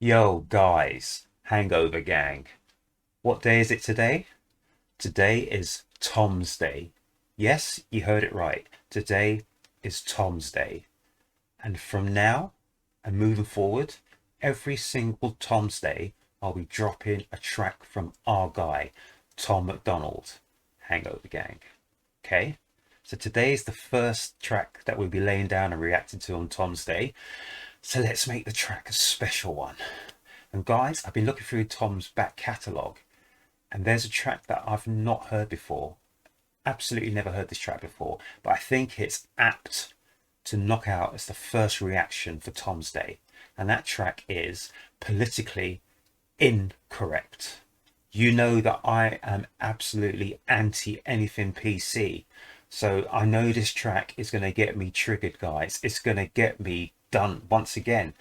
Yo, guys, hangover gang. What day is it today? Today is Tom's Day. Yes, you heard it right. Today is Tom's Day. And from now and moving forward, every single Tom's Day, I'll be dropping a track from our guy, Tom MacDonald, Hangover Gang. Okay? So today is the first track that we'll be laying down and reacting to on Tom's Day. So let's make the track a special one. And guys, I've been looking through Tom's back catalogue, and there's a track that I've not heard before. Absolutely never heard this track before, but I think it's apt to knock out as the first reaction for Tom's Day. And that track is Politically Incorrect. You know that I am absolutely anti anything PC. So I know this track is going to get me triggered, guys. It's going to get me done once again.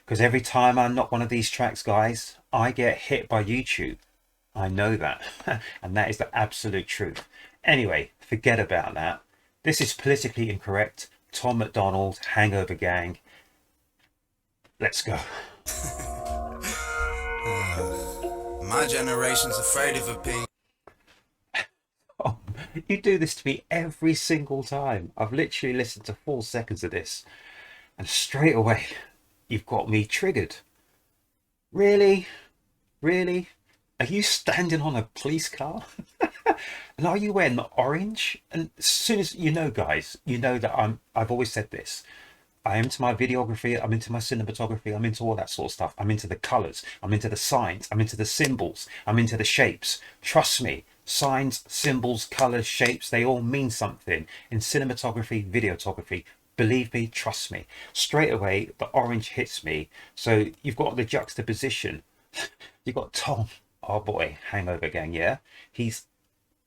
Because every time I knock one of these tracks, guys, I get hit by YouTube. I know that. And that is the absolute truth. Anyway, forget about that. This is Politically Incorrect. Tom MacDonald, Hangover Gang. Let's go. My generation's afraid of opinion. Oh, you do this to me every single time. I've literally listened to 4 seconds of this, and straight away, you've got me triggered. Really? Really? Are you standing on a police car? And are you wearing orange? And as soon as you know, guys, you know that I've always said this. I am into my videography, I'm into my cinematography, I'm into all that sort of stuff. I'm into the colors, I'm into the signs, I'm into the symbols, I'm into the shapes. Trust me, signs, symbols, colors, shapes, they all mean something in cinematography, videography. Believe me, trust me. Straight away, the orange hits me. So you've got the juxtaposition. You've got Tom, our boy, Hangover Gang, yeah? He's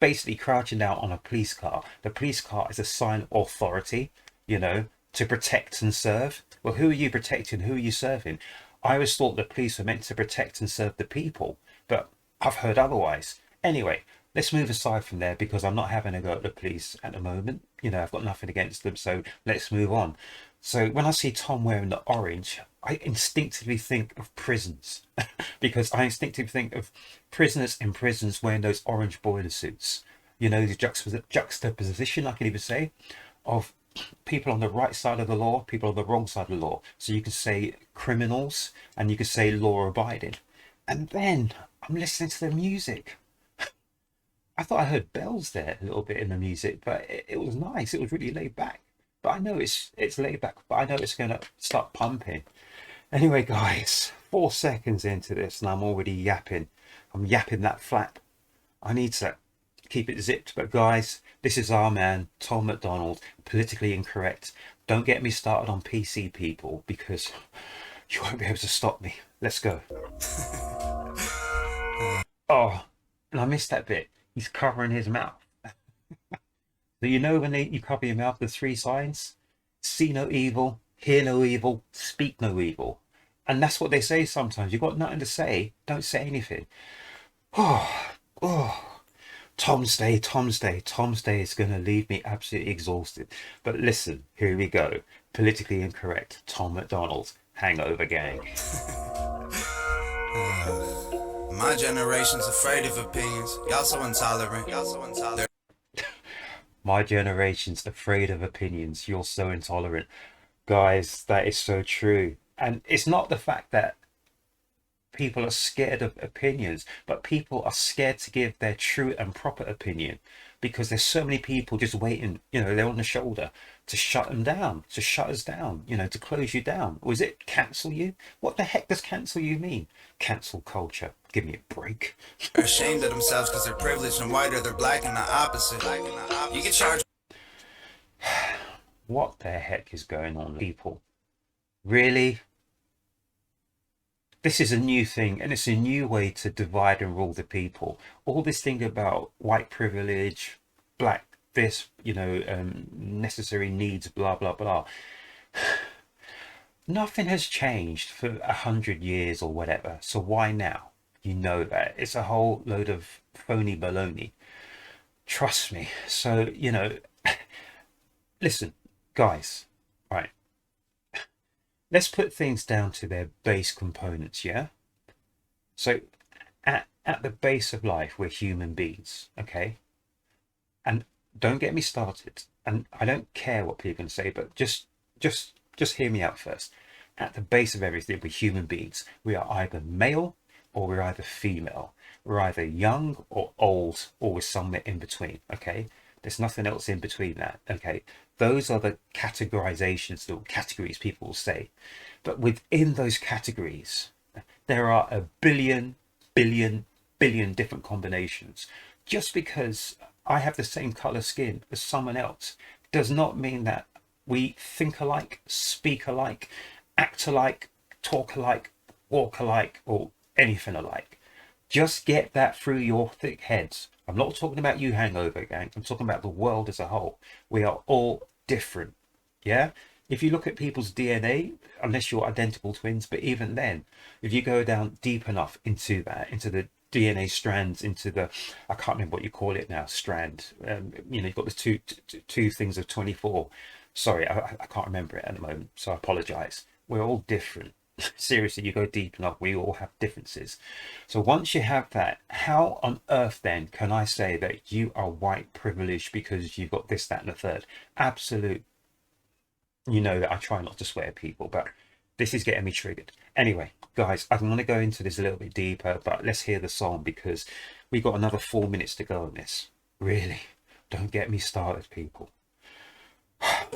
basically crouching down on a police car. The police car is a sign of authority, you know, to protect and serve. Well, who are you protecting? Who are you serving? I always thought the police were meant to protect and serve the people, but I've heard otherwise. Anyway, let's move aside from there because I'm not having a go at the police at the moment. You know, I've got nothing against them, so let's move on. So when I see Tom wearing the orange, I instinctively think of prisons because I instinctively think of prisoners in prisons wearing those orange boiler suits. You know, the juxtaposition, I can even say, of people on the right side of the law, people on the wrong side of the law. So you can say criminals and you can say law abiding. And then I'm listening to the music. I thought I heard bells there a little bit in the music, but it was nice. It was really laid back. But I know it's laid back, but I know it's going to start pumping. Anyway, guys, 4 seconds into this and I'm already yapping. I'm yapping that flap. I need to keep it zipped. But guys, this is our man, Tom MacDonald, Politically Incorrect. Don't get me started on PC, people, because you won't be able to stop me. Let's go. Oh, and I missed that bit. He's covering his mouth. So you know when you cover your mouth, the 3 signs? See no evil, hear no evil, speak no evil. And that's what they say sometimes. You've got nothing to say, don't say anything. Oh, oh. Tom's Day, Tom's Day, Tom's Day is going to leave me absolutely exhausted. But listen, here we go. Politically Incorrect, Tom MacDonald, Hangover Gang. My generation's afraid of opinions. Y'all so intolerant. Y'all so intolerant. My generation's afraid of opinions. You're so intolerant. Guys, that is so true. And it's not the fact that people are scared of opinions, but people are scared to give their true and proper opinion because there's so many people just waiting, you know, they're on the shoulder to shut them down, to shut us down, you know, to close you down. Or is it cancel you? What the heck does cancel you mean? Cancel culture. Give me a break. They're ashamed of themselves because they're privileged and white, or they're black and the opposite. You get charged. What the heck is going on, people? Really? This is a new thing, and it's a new way to divide and rule the people. All this thing about white privilege, black this, you know, necessary needs, blah blah blah. Nothing has changed for 100 years or whatever. So why now? You know that it's a whole load of phony baloney. Trust me. So you know, listen, guys. Right. let's put things down to their base components, yeah? So at the base of life, we're human beings, okay? And don't get me started. And I don't care what people can say, but just hear me out first. At the base of everything, we're human beings. We are either male or we're either female. We're either young or old, or we're somewhere in between, okay? There's nothing else in between that, okay? Those are the categorizations, the categories people will say. But within those categories, there are a billion different combinations. Just because I have the same color skin as someone else does not mean that we think alike, speak alike, act alike, talk alike, walk alike, or anything alike. Just get that through your thick heads. I'm not talking about you, hangover gang. I'm talking about the world as a whole. We are all different. Yeah? If you look at people's DNA, unless you're identical twins, but even then, if you go down deep enough into that, into the DNA strands, into the, I can't remember what you call it now, strand. You know, you've got the two things of 24. Sorry, I can't remember it at the moment, so I apologize. We're all different. Seriously, you go deep enough, we all have differences. So once you have that, how on earth then can I say that you are white privileged because you've got this, that, and the third? Absolute. You know that I try not to swear people, but this is getting me triggered. Anyway, guys, I want to go into this a little bit deeper, but let's hear the song because we got another 4 minutes to go on this. Really, don't get me started, people.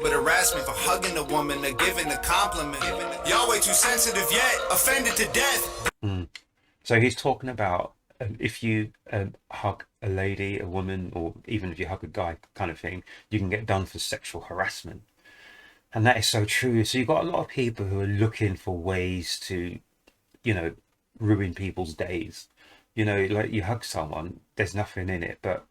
Would harass me for hugging a woman or giving a compliment. Y'all way too sensitive yet, offended to death. So he's talking about if you hug a lady, a woman, or even if you hug a guy kind of thing, you can get done for sexual harassment. And that is so true. So you've got a lot of people who are looking for ways to, you know, ruin people's days. You know, like you hug someone, there's nothing in it, but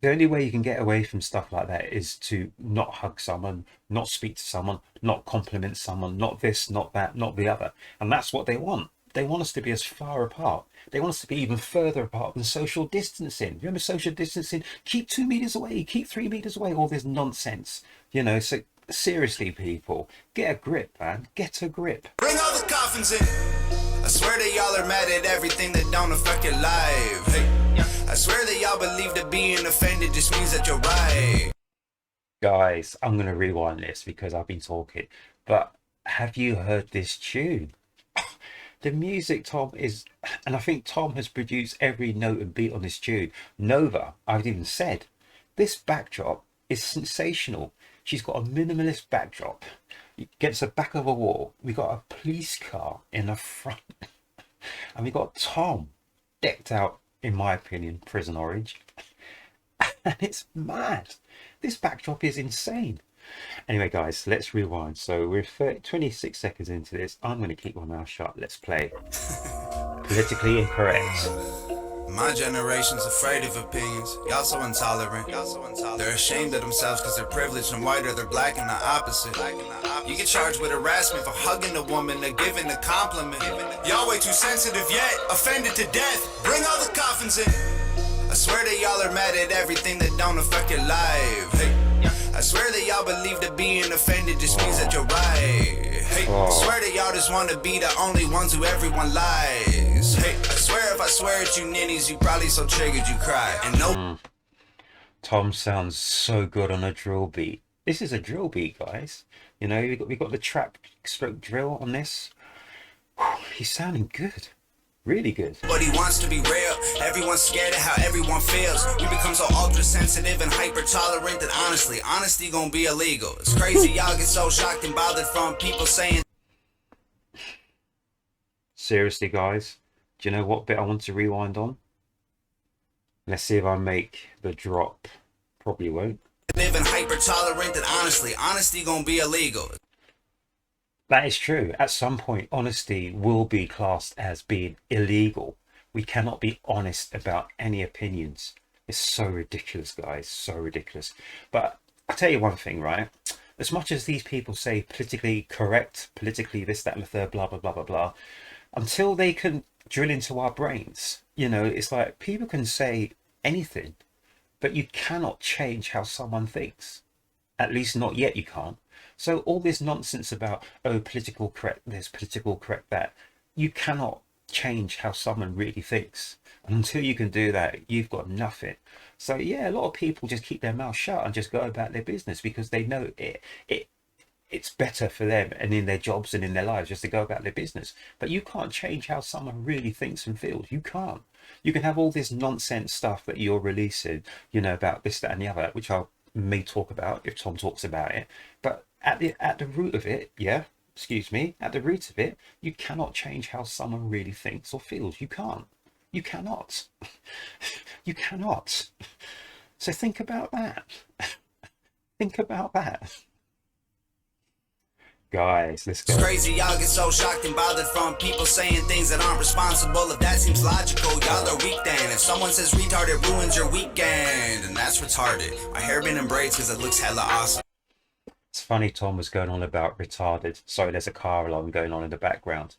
the only way you can get away from stuff like that is to not hug someone, not speak to someone, not compliment someone, not this, not that, not the other. And that's what they want. They want us to be as far apart. They want us to be even further apart than social distancing. Remember social distancing? Keep 2 meters away, keep 3 meters away, all this nonsense. You know, so seriously, people, get a grip, man. Get a grip. Bring all the coffins in. I swear that y'all are mad at everything that don't affect your life. Hey. I swear that y'all believe that being offended just means that you're right. Guys, I'm going to rewind this because I've been talking. But have you heard this tune? The music, Tom, is... And I think Tom has produced every note and beat on this tune. Nova, I've even said. This backdrop is sensational. She's got a minimalist backdrop. Against the back of a wall. We got a police car in the front. And we got Tom decked out, in my opinion, prison orange. And it's mad. This backdrop is insane. Anyway, guys, let's rewind. So we're 26 seconds into this. I'm going to keep my mouth shut. Let's play. Politically incorrect. My generation's afraid of opinions. Y'all so intolerant. They're ashamed of themselves because they're privileged and white, or they're black and the opposite. You get charged with harassment for hugging a woman or giving a compliment. Y'all way too sensitive yet, offended to death. Bring all the coffins in. I swear that y'all are mad at everything that don't affect your life. Hey. I swear that y'all believe that being offended just means that you're right. Hey, I swear that y'all just want to be the only ones who everyone lies. Hey, I swear if I swear at you ninnies, you probably so triggered you cry. And no. Tom sounds so good on a drill beat. This is a drill beat, guys. You know, we got the trap stroke drill on this. Whew, he's sounding good. Really good. But he wants to be real. Everyone's scared of how everyone feels. We become so ultra sensitive and hyper tolerant that honestly, honesty gonna be illegal. It's crazy y'all get so shocked and bothered from people saying. Seriously, guys, do you know what bit I want to rewind on? Let's see if I make the drop. Probably won't. Living hyper tolerant that honestly, honesty gonna be illegal. That is true. At some point, honesty will be classed as being illegal. We cannot be honest about any opinions. It's so ridiculous, guys. So ridiculous. But I'll tell you one thing, right? As much as these people say politically correct, politically this, that, and the third, blah, blah, blah, blah, blah, until they can drill into our brains, you know, it's like people can say anything, but you cannot change how someone thinks. At least not yet, you can't. So all this nonsense about, oh, political correct this, political correct that, you cannot change how someone really thinks. And until you can do that, you've got nothing. So yeah, a lot of people just keep their mouth shut and just go about their business because they know it's better for them and in their jobs and in their lives just to go about their business. But you can't change how someone really thinks and feels. You can't. You can have all this nonsense stuff that you're releasing, about this, that, and the other, which I may talk about if Tom talks about it. But at the root of it, yeah, excuse me, at the root of it, you cannot change how someone really thinks or feels. You can't. You cannot. You cannot. So think about that. Think about that. Guys, let's go. It's crazy, y'all get so shocked and bothered from people saying things that aren't responsible. If that seems logical, y'all are weak then. If someone says retard, it ruins your weekend. And that's retarded. My hair been in braids because it looks hella awesome. It's funny Tom was going on about retarded. Sorry, there's a car alarm going on in the background.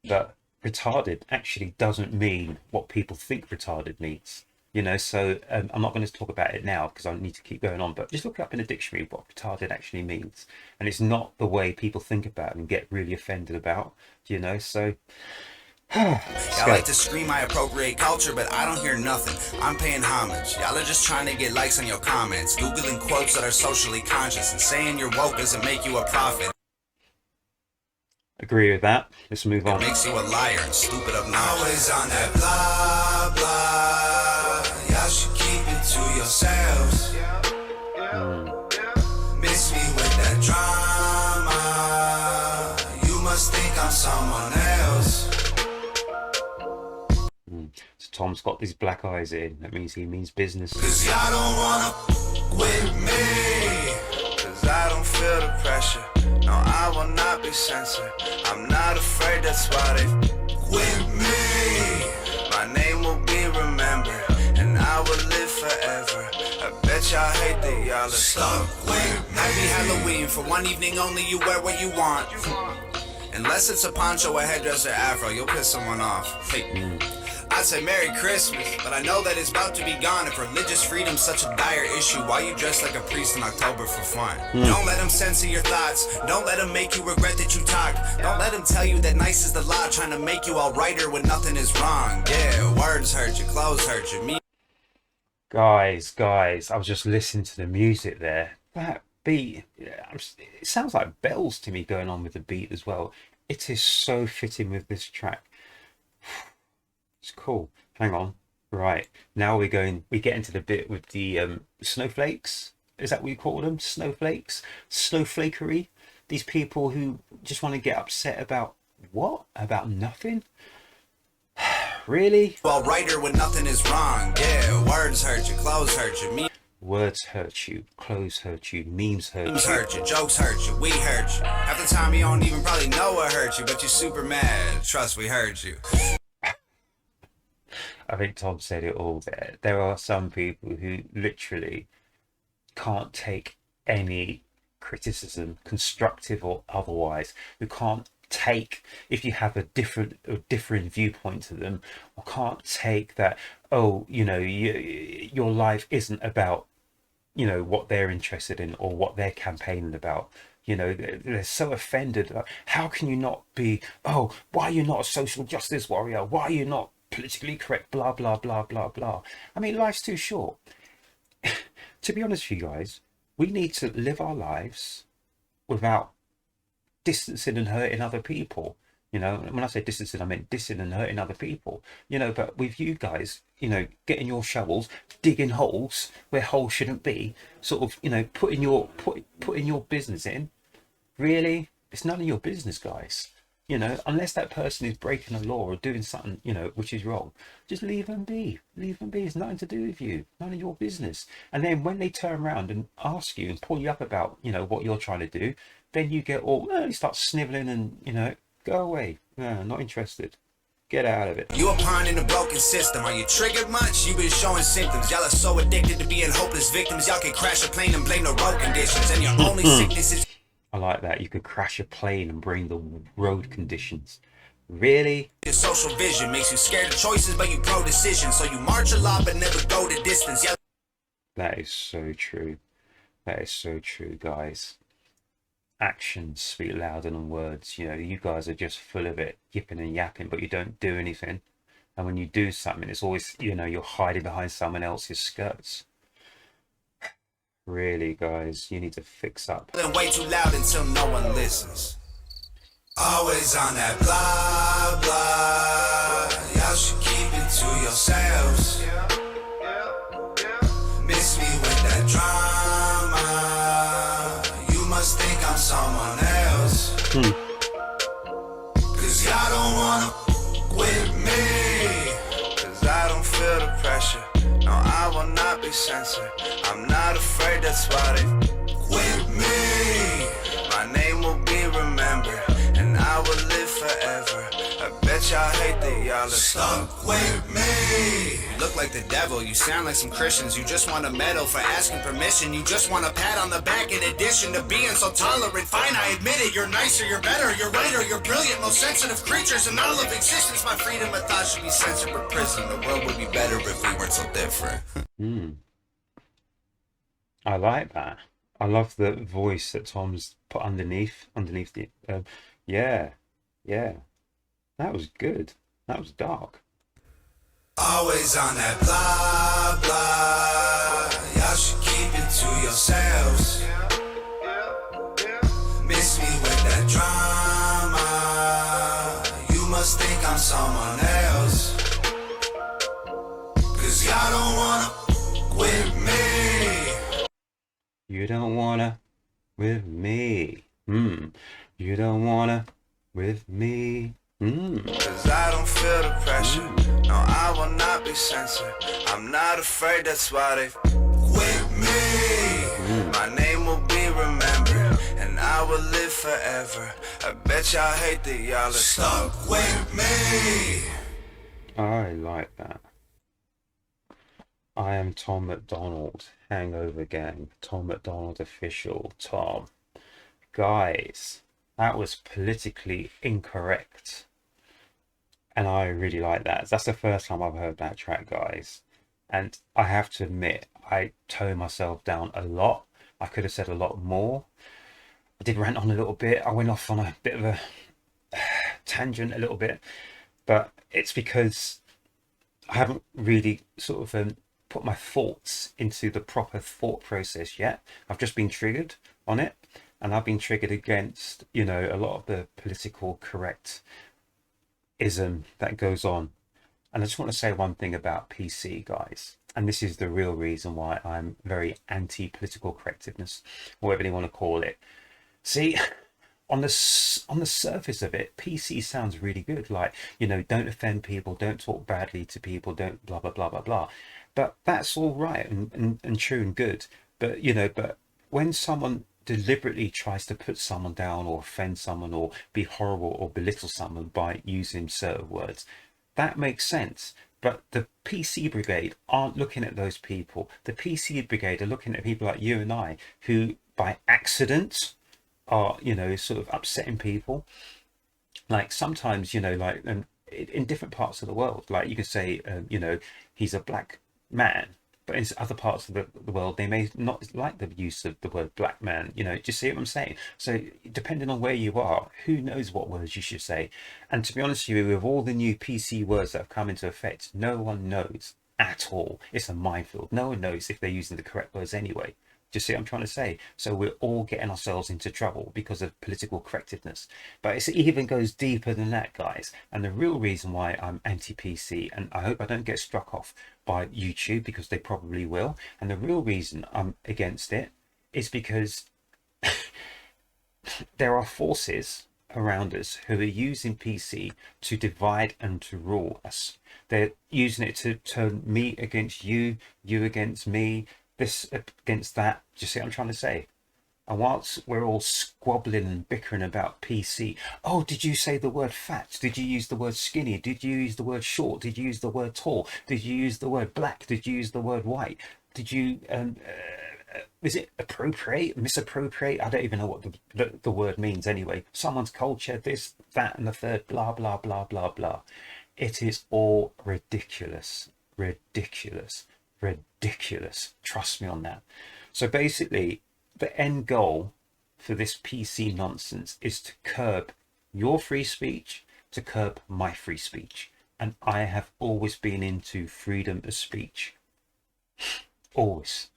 But retarded actually doesn't mean what people think retarded means. So I'm not going to talk about it now because I need to keep going on, but just look up in the dictionary what retarded actually means. And it's not the way people think about it and get really offended about, so... Y'all like to scream I appropriate culture, but I don't hear nothing. I'm paying homage. Y'all are just trying to get likes on your comments, Googling quotes that are socially conscious, and saying you're woke doesn't make you a prophet. Agree with that. Let's move on. It makes you a liar and stupid obnoxious. Always on that blah, blah. Y'all should keep it to yourselves. Miss me with that drama. You must think I'm someone else. So Tom's got these black eyes in. That means he means business. Cause y'all don't wanna with me. Cause I don't feel the pressure. No, I will not be censored. I'm not afraid, that's why they with me. My name will be remembered, and I will live forever. I bet y'all hate that y'all are stuck with me. Happy Halloween, for one evening only, you wear what you want. Unless it's a poncho, a headdress, or afro, you'll piss someone off. Hey. I'd say Merry Christmas, but I know that it's about to be gone. If religious freedom's such a dire issue, why you dress like a priest in October for fun? Don't let them censor your thoughts. Don't let them make you regret that you talked. Don't let them tell you that nice is the law, trying to make you all righter when nothing is wrong. Yeah, words hurt you, clothes hurt you. Me. Guys, I was just listening to the music there. That beat, it sounds like bells to me going on with the beat as well. It is so fitting with this track. It's cool. Hang on. Right. Now we get into the bit with the snowflakes. Is that what you call them? Snowflakes? Snowflakery? These people who just want to get upset about what? About nothing? Really? Well, writer when nothing is wrong. Yeah, words hurt you, clothes hurt you. Me. Words hurt you, clothes hurt you, memes hurt you. Hurt you, jokes hurt you, we hurt you. Half the time you don't even probably know what hurt you, but you're super mad. Trust, we hurt you. I think Tom said it all there. There are some people who literally can't take any criticism, constructive or otherwise, who can't take if you have a different viewpoint to them, or can't take that, your life isn't about what they're interested in or what they're campaigning about. They're so offended. Like, how can you not be, why are you not a social justice warrior? Why are you not politically correct, blah blah blah blah blah? I mean, life's too short. To be honest with you guys, we need to live our lives without distancing and hurting other people. When I say distancing, I meant dissing and hurting other people. But with you guys, getting your shovels, digging holes where holes shouldn't be, sort of, putting your business in. Really, it's none of your business, guys. Unless that person is breaking a law or doing something, which is wrong, just leave them be. Leave them be. It's nothing to do with you. None of your business. And then when they turn around and ask you and pull you up about, what you're trying to do, then you get all, you start sniveling and, go away. No, not interested. Get out of it. You a pawn in a broken system. Are you triggered much? You been showing symptoms. Y'all are so addicted to being hopeless victims. Y'all can crash a plane and blame the road conditions. And your only sickness is... I like that. You could crash a plane and bring the road conditions. Really? Your social vision makes you scared of choices, but you pro decisions. So you march a lot, but never go the distance. That is so true. That is so true, guys. actions speak louder than words. You know, you guys are just full of it, yipping and yapping, but you don't do anything. And when you do something, it's always, you know, you're hiding behind someone else's skirts. Really, guys, you need to fix up. Way too loud until no one listens. Always on that blah blah. Y'all should keep it to yourselves. Miss me with that drama. You must think I'm someone else. Cause y'all don't wanna with me. Cause I don't feel the pressure. No, I will not be censored. I'm not afraid, that's why they with me. My name will be remembered, and I will live forever. I bet y'all hate that y'all are stuck with me. You look like the devil, you sound like some Christians. You just want a medal for asking permission. You just want a pat on the back in addition to being so tolerant. Fine, I admit it, you're nicer, you're better, you're righter, you're brilliant. Most sensitive creatures in all of existence. My freedom of thought should be censored with prison. The world would be better if we weren't so different. I like that. I love the voice that Tom's put underneath the. Yeah, yeah, that was good. That was dark. Always on that blah blah. Y'all should keep it to yourselves. Miss me with that drama. You must think I'm someone else. Cause y'all don't wanna with me. You don't wanna with me. You don't wanna with me. Cause I don't feel the pressure. No, I will not be censored. I'm not afraid, that's why they with me. My name will be remembered, and I will live forever. I bet y'all hate that y'all are stuck with me. I like that. I am Tom MacDonald, Hangover Gang, Tom MacDonald official, Tom. Guys, that was politically incorrect. And I really like that. That's the first time I've heard that track, guys. And I have to admit, I tone myself down a lot. I could have said a lot more. I did rant on a little bit. I went off on a bit of a tangent a little bit. But it's because I haven't really sort of put my thoughts into the proper thought process yet. I've just been triggered on it. And I've been triggered against, you know, a lot of the political correct ism that goes on. And I just want to say one thing about PC, guys, and this is the real reason why I'm very anti-political correctness, whatever you want to call it. See, on the surface of it, PC sounds really good, like, you know, don't offend people, don't talk badly to people, don't blah blah blah blah blah. But that's all right and true and good. But you know, but when someone deliberately tries to put someone down or offend someone or be horrible or belittle someone by using certain words, that makes sense. But the PC brigade aren't looking at those people. The PC brigade are looking at people like you and I who by accident are, you know, sort of upsetting people. Like sometimes, you know, like in different parts of the world, like you can say, you know, he's a black man, but in other parts of the world, they may not like the use of the word black man. You know, do you see what I'm saying? So depending on where you are, who knows what words you should say? And to be honest with you, with all the new PC words that have come into effect, no one knows at all. It's a minefield. No one knows if they're using the correct words anyway. Do you see what I'm trying to say? So we're all getting ourselves into trouble because of political correctness. But it even goes deeper than that, guys. And the real reason why I'm anti-PC, and I hope I don't get struck off by YouTube because they probably will. And the real reason I'm against it is because there are forces around us who are using PC to divide and to rule us. They're using it to turn me against you, you against me, this against that. Do you see what I'm trying to say? And whilst we're all squabbling and bickering about PC, oh, did you say the word fat? Did you use the word skinny? Did you use the word short? Did you use the word tall? Did you use the word black? Did you use the word white? Did you is it appropriate, misappropriate? I don't even know what the word means anyway. Someone's culture, this, that, and the third, blah blah blah blah blah. It is all ridiculous, ridiculous, ridiculous. Trust me on that. So basically, the end goal for this PC nonsense is to curb your free speech, to curb my free speech. And I have always been into freedom of speech. Always.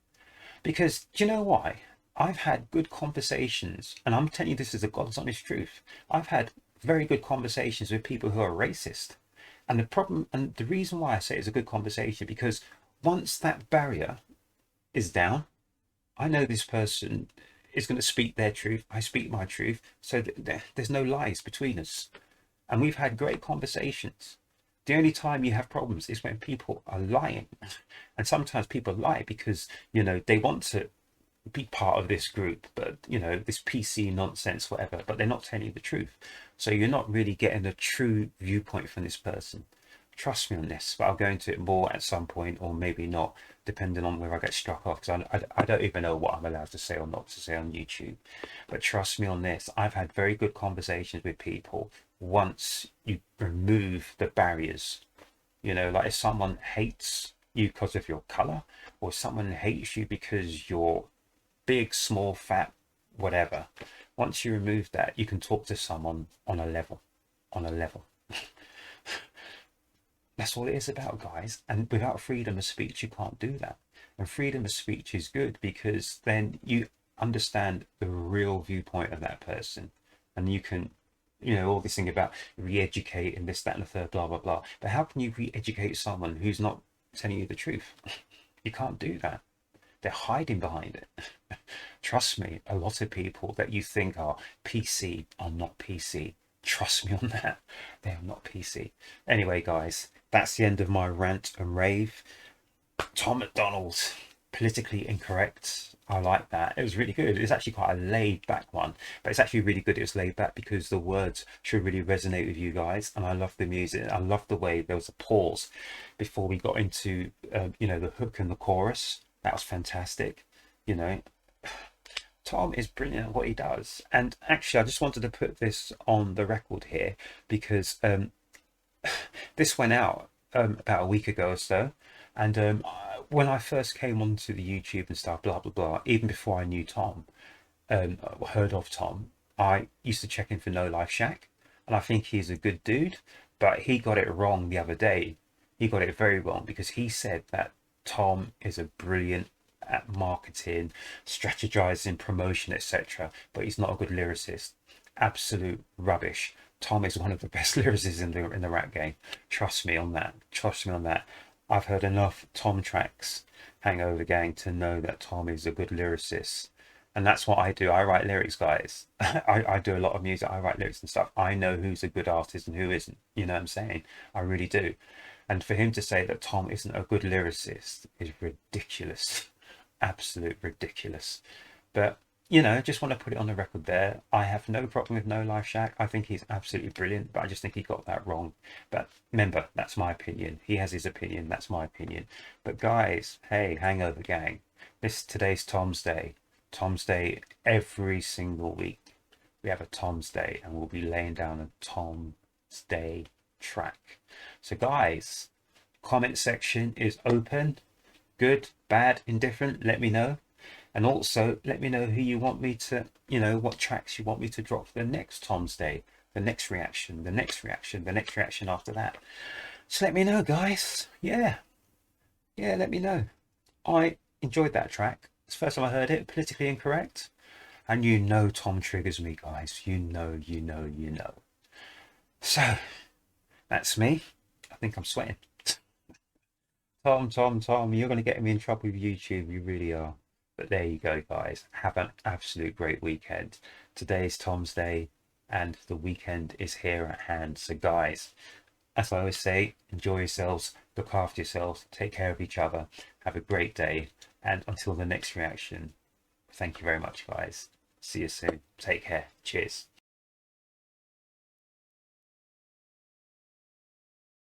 Because do you know why? I've had good conversations, and I'm telling you this is the God's honest truth. I've had very good conversations with people who are racist. And the problem, and the reason why I say it's a good conversation, because once that barrier is down, I know this person is going to speak their truth. I speak my truth. So there's no lies between us. And we've had great conversations. The only time you have problems is when people are lying. And sometimes people lie because, they want to be part of this group, but, this PC nonsense, whatever, but they're not telling you the truth. So you're not really getting a true viewpoint from this person. Trust me on this, but I'll go into it more at some point, or maybe not, depending on where I get struck off, because I don't even know what I'm allowed to say or not to say on YouTube. But trust me on this, I've had very good conversations with people once you remove the barriers. Like if someone hates you because of your color, or someone hates you because you're big, small, fat, whatever. Once you remove that, you can talk to someone on a level. That's all it is about, guys. And without freedom of speech, you can't do that. And freedom of speech is good because then you understand the real viewpoint of that person. And you can, all this thing about re-educate and this, that, and the third, blah, blah, blah. But how can you re-educate someone who's not telling you the truth? You can't do that. They're hiding behind it. Trust me, a lot of people that you think are PC are not PC. Trust me on that. They are not PC. Anyway, guys, that's the end of my rant and rave. Tom MacDonald, politically incorrect. I like that. It was really good. It's actually quite a laid back one, but it's actually really good it was laid back because the words should really resonate with you guys. And I love the music. I love the way there was a pause before we got into, the hook and the chorus. That was fantastic. Tom is brilliant at what he does. And actually, I just wanted to put this on the record here because this went out about a week ago or so. And when I first came onto the YouTube and stuff, blah, blah, blah, even before I knew Tom, heard of Tom, I used to check in for No Life Shack. And I think he's a good dude, but he got it wrong the other day. He got it very wrong because he said that Tom is a brilliant at marketing, strategizing, promotion, etc. But he's not a good lyricist. Absolute rubbish. Tom is one of the best lyricists in the rap game. Trust me on that. Trust me on that. I've heard enough Tom tracks, Hangover Gang, to know that Tom is a good lyricist. And that's what I do. I write lyrics, guys. I do a lot of music. I write lyrics and stuff. I know who's a good artist and who isn't. You know what I'm saying? I really do. And for him to say that Tom isn't a good lyricist is ridiculous. Absolute ridiculous. But just want to put it on the record there. I have no problem with No Life Shack. I think he's absolutely brilliant, but I just think he got that wrong. But remember, that's my opinion. He has his opinion. That's my opinion. But guys, hey, Hangover Gang, today's Tom's Day. Tom's Day every single week. We have a Tom's Day, and we'll be laying down a Tom's Day track. So guys, comment section is open. Good, bad, indifferent, let me know. And also let me know who you want me to, what tracks you want me to drop for the next Tom's Day, the next reaction, the next reaction, the next reaction after that. So let me know, guys. Yeah, let me know. I enjoyed that track. It's the first time I heard it, politically incorrect. And Tom triggers me, guys. You know. So that's me. I think I'm sweating. Tom, you're going to get me in trouble with YouTube. You really are. But there you go, guys. Have an absolute great weekend. Today's Tom's Day and the weekend is here at hand. So guys, as I always say, enjoy yourselves, look after yourselves, take care of each other, have a great day. And until the next reaction, thank you very much, guys. See you soon. Take care. Cheers.